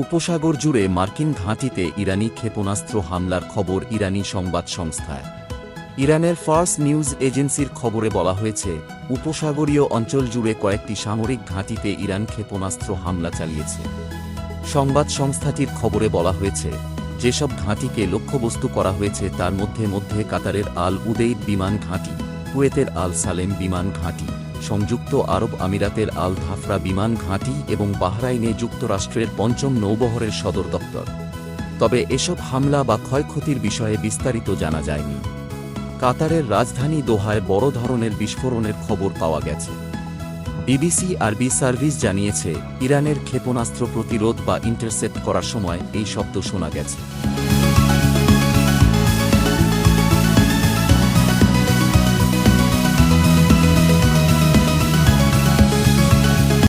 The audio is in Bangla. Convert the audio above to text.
উপসাগর জুড়ে মার্কিন ঘাঁটিতে ইরানি ক্ষেপণাস্ত্র হামলার খবর ইরানি সংবাদ সংস্থায়। ইরানের ফার্স নিউজ এজেন্সির খবরে বলা হয়েছে, উপসাগরীয় অঞ্চল জুড়ে কয়েকটি সামরিক ঘাঁটিতে ইরান ক্ষেপণাস্ত্র হামলা চালিয়েছে। সংবাদ সংস্থাটির খবরে বলা হয়েছে, যেসব ঘাঁটিকে লক্ষ্যবস্তু করা হয়েছে তার মধ্যে কাতারের আল উদেইদ বিমান ঘাঁটি, কুয়েতের আল সালেম বিমান ঘাঁটি, সংযুক্ত আরব আমিরাতের আল ধাফরা বিমান ঘাঁটি এবং বাহরাইনে যুক্তরাষ্ট্রের পঞ্চম নৌবহরের সদর দপ্তর। তবে এসব হামলা বা ক্ষয়ক্ষতির বিষয়ে বিস্তারিত জানা যায়নি। কাতারের রাজধানী দোহায় বড় ধরনের বিস্ফোরণের খবর পাওয়া গেছে। বিবিসি আরবি সার্ভিস জানিয়েছে, ইরানের ক্ষেপণাস্ত্র প্রতিরোধ বা ইন্টারসেপ্ট করার সময় এই শব্দ শোনা গেছে।